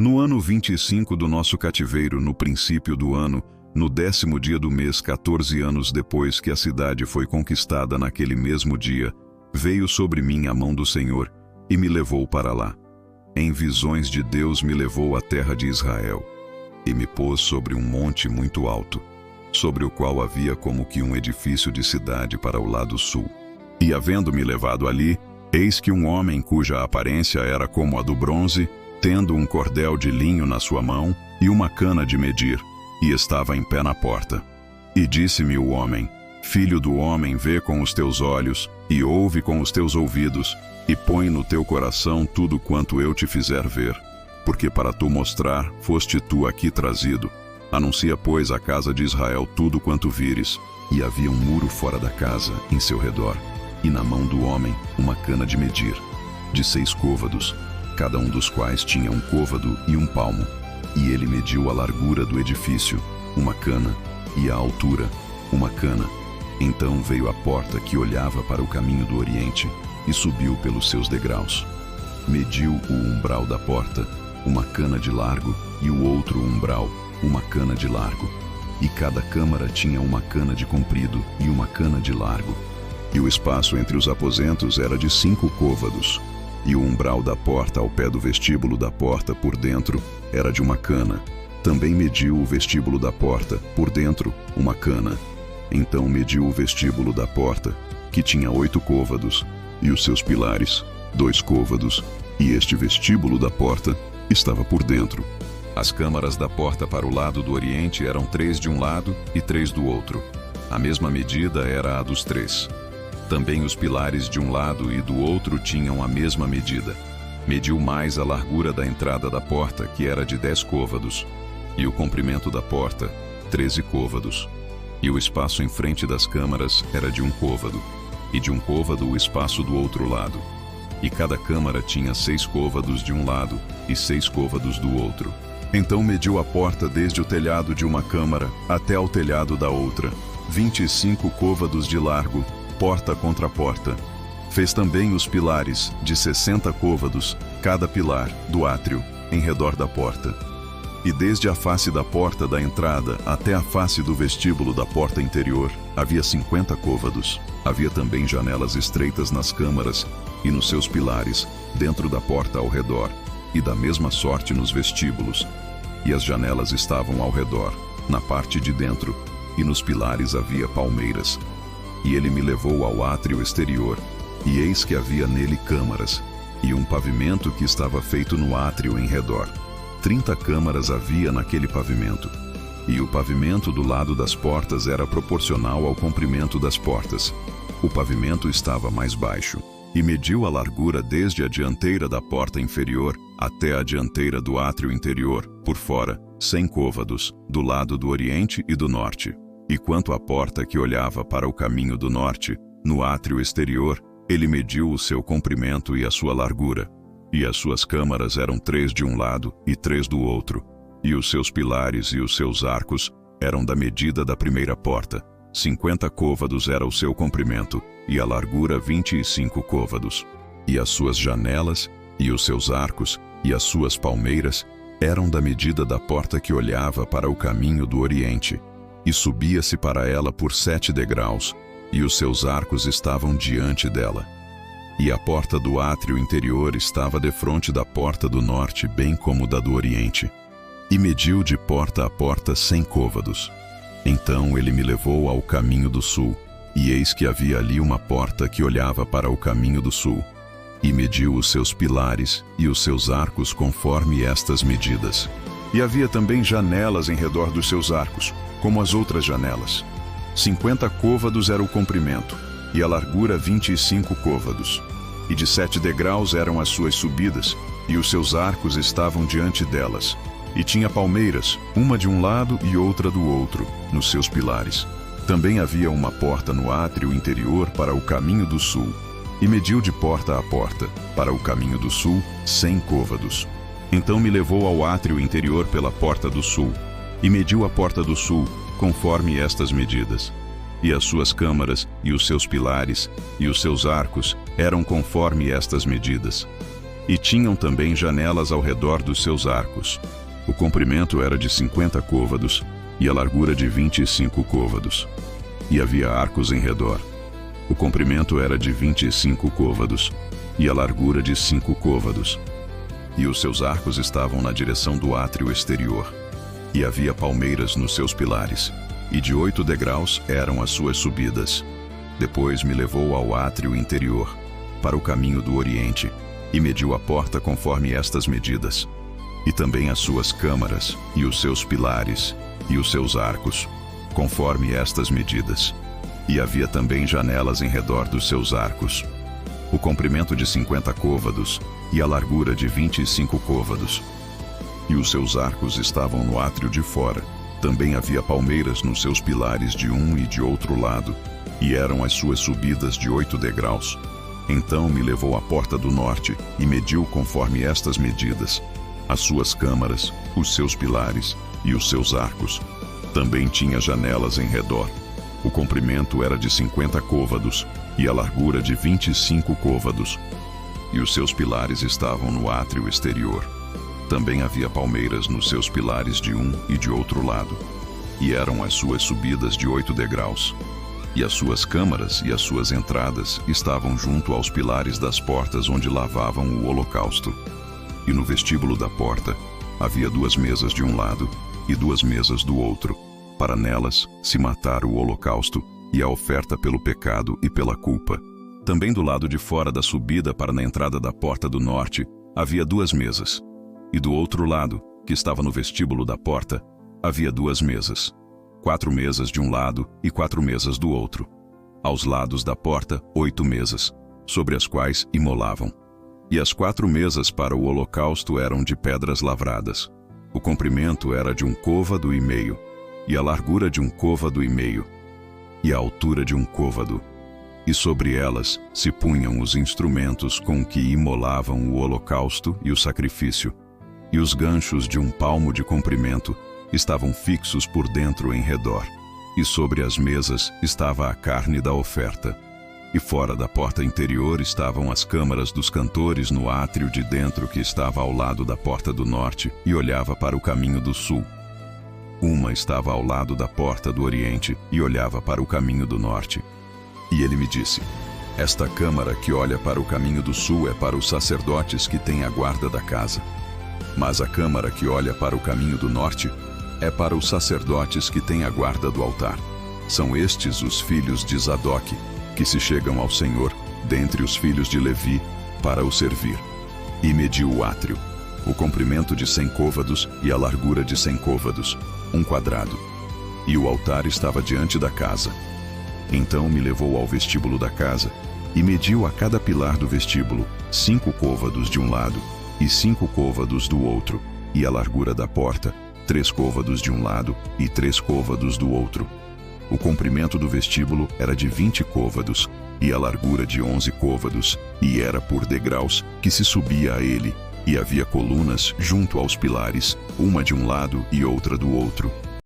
No ano 25 do nosso cativeiro, no princípio do ano, no 10º dia do mês, 14 anos depois que a cidade foi conquistada, naquele mesmo dia, veio sobre mim a mão do Senhor e me levou para lá. Em visões de Deus me levou à terra de Israel e me pôs sobre um monte muito alto, sobre o qual havia como que um edifício de cidade para o lado sul. E havendo-me levado ali, eis que um homem cuja aparência era como a do bronze, tendo um cordel de linho na sua mão e uma cana de medir, e estava em pé na porta. E disse-me o homem: Filho do homem, vê com os teus olhos, e ouve com os teus ouvidos, e põe no teu coração tudo quanto eu te fizer ver. Porque para tu mostrar, foste tu aqui trazido. Anuncia, pois, à casa de Israel tudo quanto vires. E havia um muro fora da casa, em seu redor, e na mão do homem uma cana de medir, de 6 côvados, cada um dos quais tinha um côvado e um palmo. E ele mediu a largura do edifício, uma cana, e a altura, uma cana. Então veio à porta que olhava para o caminho do oriente, e subiu pelos seus degraus. Mediu o umbral da porta, uma cana de largo, e o outro umbral, uma cana de largo. E cada câmara tinha uma cana de comprido e uma cana de largo. E o espaço entre os aposentos era de 5 côvados. E o umbral da porta ao pé do vestíbulo da porta por dentro era de uma cana. Também mediu o vestíbulo da porta, por dentro, uma cana. Então mediu o vestíbulo da porta, que tinha 8 côvados, e os seus pilares, 2 côvados, e este vestíbulo da porta estava por dentro. As câmaras da porta para o lado do oriente eram 3 de um lado e 3 do outro. A mesma medida era a dos 3. Também os pilares de um lado e do outro tinham a mesma medida. Mediu mais a largura da entrada da porta, que era de 10 côvados, e o comprimento da porta, 13 côvados. E o espaço em frente das câmaras era de 1 côvado, e de 1 côvado o espaço do outro lado. E cada câmara tinha 6 côvados de um lado e 6 côvados do outro. Então mediu a porta desde o telhado de uma câmara até ao telhado da outra, 25 côvados de largo, porta contra porta. Fez também os pilares, de 60 côvados, cada pilar, do átrio, em redor da porta. E desde a face da porta da entrada até a face do vestíbulo da porta interior, havia 50 côvados. Havia também janelas estreitas nas câmaras e nos seus pilares, dentro da porta ao redor, e da mesma sorte nos vestíbulos. E as janelas estavam ao redor, na parte de dentro, e nos pilares havia palmeiras. E ele me levou ao átrio exterior, e eis que havia nele câmaras, e um pavimento que estava feito no átrio em redor. 30 câmaras havia naquele pavimento. E o pavimento do lado das portas era proporcional ao comprimento das portas. O pavimento estava mais baixo. E mediu a largura desde a dianteira da porta inferior até a dianteira do átrio interior, por fora, 100 côvados, do lado do oriente e do norte. E quanto à porta que olhava para o caminho do norte, no átrio exterior, ele mediu o seu comprimento e a sua largura. E as suas câmaras eram 3 de um lado e 3 do outro. E os seus pilares e os seus arcos eram da medida da primeira porta. 50 côvados era o seu comprimento, e a largura 25 côvados. E as suas janelas, e os seus arcos, e as suas palmeiras eram da medida da porta que olhava para o caminho do oriente. E subia-se para ela por 7 degraus, e os seus arcos estavam diante dela. E a porta do átrio interior estava defronte da porta do norte, bem como da do oriente. E mediu de porta a porta 100 côvados. Então ele me levou ao caminho do sul, e eis que havia ali uma porta que olhava para o caminho do sul. E mediu os seus pilares e os seus arcos conforme estas medidas. E havia também janelas em redor dos seus arcos, como as outras janelas. 50 côvados era o comprimento, e a largura 25 côvados. E de 7 degraus eram as suas subidas, e os seus arcos estavam diante delas. E tinha palmeiras, uma de um lado e outra do outro, nos seus pilares. Também havia uma porta no átrio interior para o caminho do sul. E mediu de porta a porta, para o caminho do sul, 100 côvados. Então me levou ao átrio interior pela porta do sul, e mediu a porta do sul, conforme estas medidas. E as suas câmaras, e os seus pilares, e os seus arcos, eram conforme estas medidas. e tinham também janelas ao redor dos seus arcos. O comprimento era de 50 côvados e a largura de 25 côvados. E havia arcos em redor. O comprimento era de 25 côvados e a largura de 5 côvados. E os seus arcos estavam na direção do átrio exterior. E havia palmeiras nos seus pilares, e de 8 degraus eram as suas subidas. Depois me levou ao átrio interior, para o caminho do oriente, e mediu a porta conforme estas medidas, e também as suas câmaras, e os seus pilares, e os seus arcos, conforme estas medidas. E havia também janelas em redor dos seus arcos. O comprimento de 50 côvados, e a largura de 25 côvados. E os seus arcos estavam no átrio de fora. Também havia palmeiras nos seus pilares de um e de outro lado, e eram as suas subidas de 8 degraus. Então me levou à porta do norte, e mediu conforme estas medidas, as suas câmaras, os seus pilares e os seus arcos. Também tinha janelas em redor. O comprimento era de 50 côvados, e a largura de 25 côvados. E os seus pilares estavam no átrio exterior. Também havia palmeiras nos seus pilares de um e de outro lado, e eram as suas subidas de 8 degraus. E as suas câmaras e as suas entradas estavam junto aos pilares das portas onde lavavam o holocausto. E no vestíbulo da porta havia 2 mesas de um lado e 2 mesas do outro, para nelas se matar o holocausto e a oferta pelo pecado e pela culpa. Também do lado de fora da subida para na entrada da porta do norte havia 2 mesas. E do outro lado, que estava no vestíbulo da porta, havia 2 mesas. 4 mesas de um lado e 4 mesas do outro. Aos lados da porta, 8 mesas, sobre as quais imolavam. E as 4 mesas para o holocausto eram de pedras lavradas. O comprimento era de 1,5 côvado, e a largura de 1,5 côvado, e a altura de 1 côvado. E sobre elas se punham os instrumentos com que imolavam o holocausto e o sacrifício. E os ganchos de 1 palmo de comprimento estavam fixos por dentro em redor, e sobre as mesas estava a carne da oferta. E fora da porta interior estavam as câmaras dos cantores no átrio de dentro que estava ao lado da porta do norte e olhava para o caminho do sul. Uma estava ao lado da porta do oriente e olhava para o caminho do norte. E ele me disse: esta câmara que olha para o caminho do sul é para os sacerdotes que têm a guarda da casa. Mas a câmara que olha para o caminho do norte é para os sacerdotes que têm a guarda do altar. São estes os filhos de Zadok, que se chegam ao Senhor, dentre os filhos de Levi, para o servir. E mediu o átrio, o comprimento de 100 côvados e a largura de 100 côvados, 1 quadrado. E o altar estava diante da casa. Então me levou ao vestíbulo da casa, e mediu a cada pilar do vestíbulo 5 côvados de um lado, e 5 côvados do outro, e a largura da porta, 3 côvados de um lado e 3 côvados do outro. O comprimento do vestíbulo era de 20 côvados, e a largura de 11 côvados, e era por degraus que se subia a ele, e havia colunas junto aos pilares, uma de um lado e outra do outro.